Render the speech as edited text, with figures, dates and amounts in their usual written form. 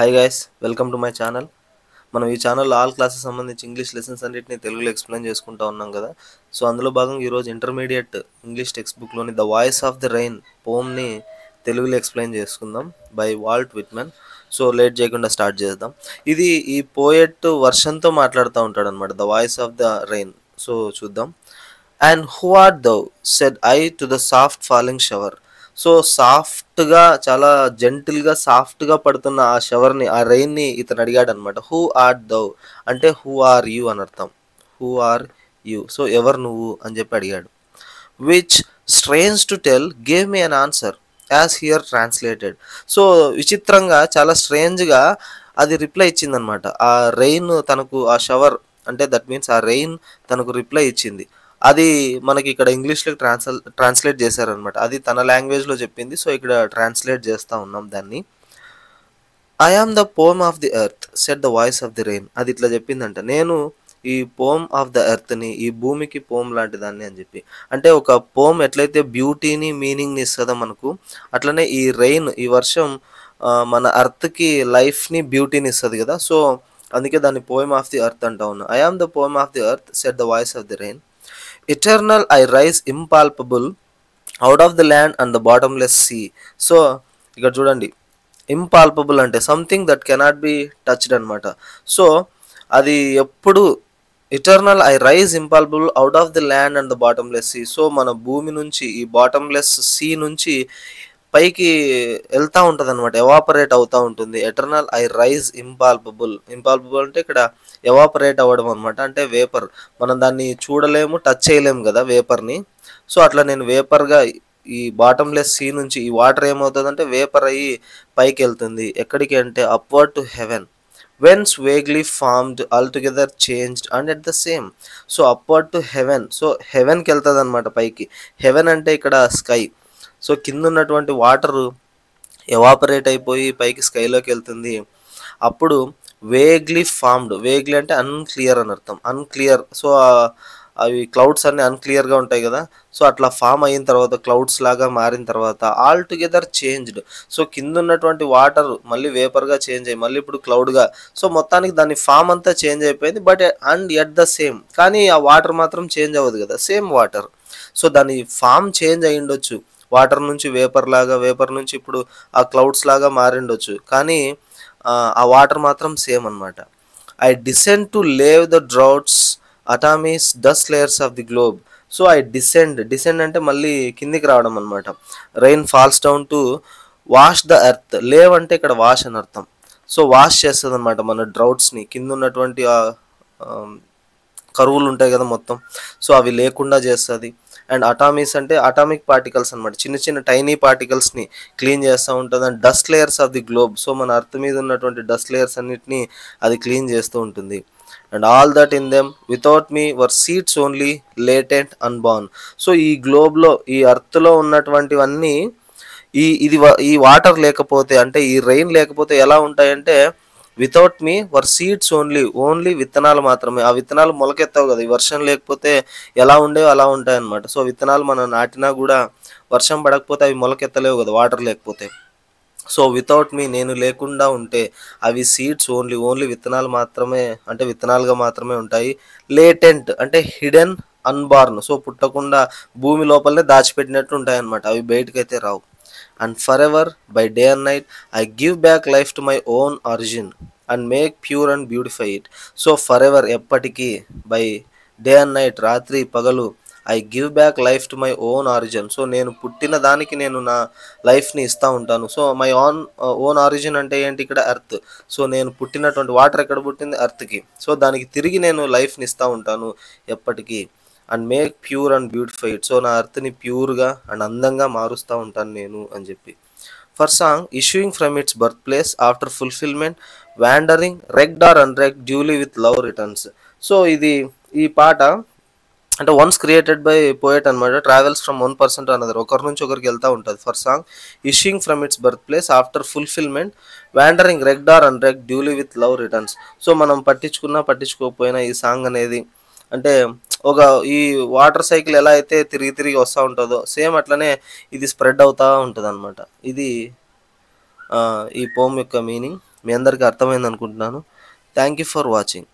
Hi guys, welcome to my channel. మనం ఈ ఛానల్లో ఆల్ క్లాసెస్ సంబంధించి ఇంగ్లీష్ లెసన్స్ అన్నిటిని తెలుగులో ఎక్స్ప్లెయిన్ చేసుకుంటూ ఉన్నాం కదా. సో అందులో భాగంగా ఈరోజు ఇంటర్మీడియట్ ఇంగ్లీష్ టెక్స్ట్ బుక్లోని the voice of the rain పోమ్ని తెలుగులో ఎక్స్ప్లెయిన్ చేసుకుందాం by Walt Whitman. So late చేయకుండా స్టార్ట్ చేద్దాం. ఇది ఈ పోయెట్ వర్షన్తో మాట్లాడుతూ ఉంటాడు అనమాట, the voice of the rain. So చూద్దాం. And who art thou said I to the soft falling shower. So సాఫ్ట్గా, చాలా జెంటిల్గా, సాఫ్ట్గా పడుతున్న ఆ షవర్ని, ఆ రెయిన్ని ఇతను అడిగాడు అనమాట. హూ ఆర్ దౌ అంటే హూ ఆర్ యూ అని అర్థం. హూ ఆర్ యూ, సో ఎవరు నువ్వు అని చెప్పి అడిగాడు. Which strange to tell gave me an answer as here translated. So విచిత్రంగా, చాలా స్ట్రేంజ్గా అది రిప్లై ఇచ్చిందనమాట. ఆ రెయిన్ తనకు, ఆ షవర్ అంటే దట్ మీన్స్ ఆ రెయిన్ తనకు రిప్లై ఇచ్చింది. అది మనకి ఇక్కడ ఇంగ్లీష్లోకి ట్రాన్స్లేట్ చేశారనమాట. అది తన లాంగ్వేజ్లో చెప్పింది. సో ఇక్కడ ట్రాన్స్లేట్ చేస్తూ ఉన్నాం దాన్ని. I am the poem of the earth said the voice of the rain. అది ఇట్లా చెప్పిందంట, నేను ఈ పోమ్ ఆఫ్ ద ఎర్త్ని, ఈ భూమికి పోమ్ లాంటి దాన్ని అని చెప్పి. అంటే ఒక పోమ్ ఎట్లయితే బ్యూటీని, మీనింగ్ని ఇస్తుందో మనకు, అట్లనే ఈ రెయిన్, ఈ వర్షం మన అర్త్కి లైఫ్ని, బ్యూటీని ఇస్తుంది కదా. సో అందుకే దాన్ని పోమ్ ఆఫ్ ది ఎర్త్ అంటా ఉన్నా. I am the poem of the earth said the voice of the rain. Eternal I rise impalpable out of the land and the bottomless sea. So ఇక్కడ చూడండి, ఇంపాల్పబుల్ అంటే something that cannot be touched అనమాట. So అది ఎప్పుడు eternal I rise impalpable out of the land and the bottomless sea. So మన భూమి నుంచి, ఈ బాటమ్లెస్ సీ నుంచి పైకి వెళ్తూ ఉంటుంది అనమాట, ఎవాపరేట్ అవుతూ ఉంటుంది. Eternal I rise impalpable. Impalpable అంటే ఇక్కడ ఎవాపరేట్ అవ్వడం అనమాట, అంటే వేపర్. మనం దాన్ని చూడలేము, టచ్ చేయలేము కదా వేపర్ని. సో అట్లా నేను వేపర్గా ఈ బాటమ్లెస్ సీ నుంచి ఈ వాటర్ ఏమవుతుందంటే వేపర్ అయ్యి పైకి వెళ్తుంది. ఎక్కడికి అంటే upward to heaven. Whence vaguely formed altogether changed and at the same. So upward to heaven, so హెవెన్కి వెళ్తుంది అనమాట పైకి. హెవెన్ అంటే ఇక్కడ స్కై. సో కింద ఉన్నటువంటి వాటరు ఎవాపరేట్ అయిపోయి పైకి స్కైలోకి వెళ్తుంది. అప్పుడు వేగ్లీ ఫార్మ్డ్, వేగ్లీ అంటే అన్క్లియర్ అని అర్థం, అన్క్లియర్. సో అవి క్లౌడ్స్ అన్నీ అన్క్లియర్గా ఉంటాయి కదా. సో అట్లా ఫామ్ అయిన తర్వాత, క్లౌడ్స్ లాగా మారిన తర్వాత ఆల్ టుగెదర్ చేంజ్డ్. సో కింద ఉన్నటువంటి వాటర్ మళ్ళీ వేపర్గా చేంజ్ అయ్యి మళ్ళీ ఇప్పుడు క్లౌడ్గా. సో మొత్తానికి దాని ఫామ్ అంతా చేంజ్ అయిపోయింది. But and at the same, కానీ ఆ వాటర్ మాత్రం చేంజ్ అవ్వదు కదా, సేమ్ వాటర్. సో దాని ఫామ్ చేంజ్ అయ్యి ఉండొచ్చు, వాటర్ నుంచి వేపర్ లాగా, వేపర్ నుంచి ఇప్పుడు ఆ క్లౌడ్స్ లాగా మారిండొచ్చు, కానీ ఆ వాటర్ మాత్రం సేమ్ అనమాట. I descend to lave the droughts atomies dust layers of the globe. So I descend అంటే మళ్ళీ కిందికి రావడం అనమాట. Rain falls down to wash the earth. Lave అంటే ఇక్కడ వాష్ అని అర్థం. సో వాష్ చేస్తుంది అనమాట మన డ్రౌట్స్ని, కింద ఉన్నటువంటి కరువులు ఉంటాయి కదా మొత్తం, సో అవి లేకుండా చేస్తుంది. అండ్ అటామిక్స్ అంటే అటామిక్ పార్టికల్స్ అనమాట, చిన్న చిన్న టైనీ పార్టికల్స్ని క్లీన్ చేస్తూ ఉంటుంది. And dust layers of the globe, so మన అర్త్ మీద ఉన్నటువంటి డస్ట్ లేయర్స్ అన్నిటినీ అది క్లీన్ చేస్తూ ఉంటుంది. And all that in them without me were seeds only latent unborn. So ఈ గ్లోబ్లో, ఈ అర్త్లో ఉన్నటువంటివన్నీ ఈ వాటర్ లేకపోతే, అంటే ఈ రెయిన్ లేకపోతే ఎలా ఉంటాయంటే, వితౌట్ మీ వర్ సీడ్స్ ఓన్లీ విత్తనాలు మాత్రమే. ఆ విత్తనాలు మొలకెత్తావు కదా, ఈ వర్షం లేకపోతే ఎలా ఉండేవో అలా ఉంటాయన్నమాట. సో విత్తనాలు మనం నాటినా కూడా వర్షం పడకపోతే అవి మొలకెత్తలేవు కదా, వాటర్ లేకపోతే. సో వితౌట్ మీ, నేను లేకుండా ఉంటే అవి సీడ్స్ ఓన్లీ విత్తనాలు మాత్రమే, అంటే విత్తనాలుగా మాత్రమే ఉంటాయి. లేటెంట్ అంటే హిడెన్, అన్బార్న్, సో పుట్టకుండా భూమి లోపలనే దాచిపెట్టినట్టు ఉంటాయి అన్నమాట, అవి బయటకైతే రావు. And forever, by day and night, I give back life to my own origin and make pure and beautify it. So forever, ఎప్పటికీ, by day and night, రాత్రి పగలు, I give back life to my own origin. So నేను పుట్టిన దానికి నేను నా లైఫ్ని ఇస్తూ ఉంటాను. సో మై ఓన్ ఆరిజిన్ అంటే ఏంటి, ఇక్కడ ఎర్త్. సో నేను పుట్టినటువంటి వాటర్ ఎక్కడ పుట్టింది, ఎర్త్కి. సో దానికి తిరిగి నేను లైఫ్ని ఇస్తూ ఉంటాను ఎప్పటికీ. And make pure and beautify it. So నా అర్త్ని ప్యూర్గా అండ్ అందంగా మారుస్తూ ఉంటాను నేను అని చెప్పి. For song issuing from its birth place after fulfilment, wandering reck'd or unreck'd duly with love returns. So ఈ పాట అంటే వన్స్ క్రియేటెడ్ బై పోయెట్ అనమాట, travels from one person to another, ఒకరి నుంచి ఒకరికి వెళ్తూ ఉంటుంది. For song issuing from its birth place after fulfilment, wandering reck'd or unreck'd duly with love returns. So మనం పట్టించుకున్నా పట్టించుకోకపోయినా ఈ సాంగ్ అనేది, అంటే ఈ వాటర్ సైకిల్ ఎలా అయితే తిరిగి వస్తూ ఉంటుందో, సేమ్ అట్లనే ఇది స్ప్రెడ్ అవుతూ ఉంటుంది అనమాట. ఇది ఈ పోమ్ యొక్క మీనింగ్. మీ అందరికీ అర్థమైంది అనుకుంటున్నాను. Thank you for watching.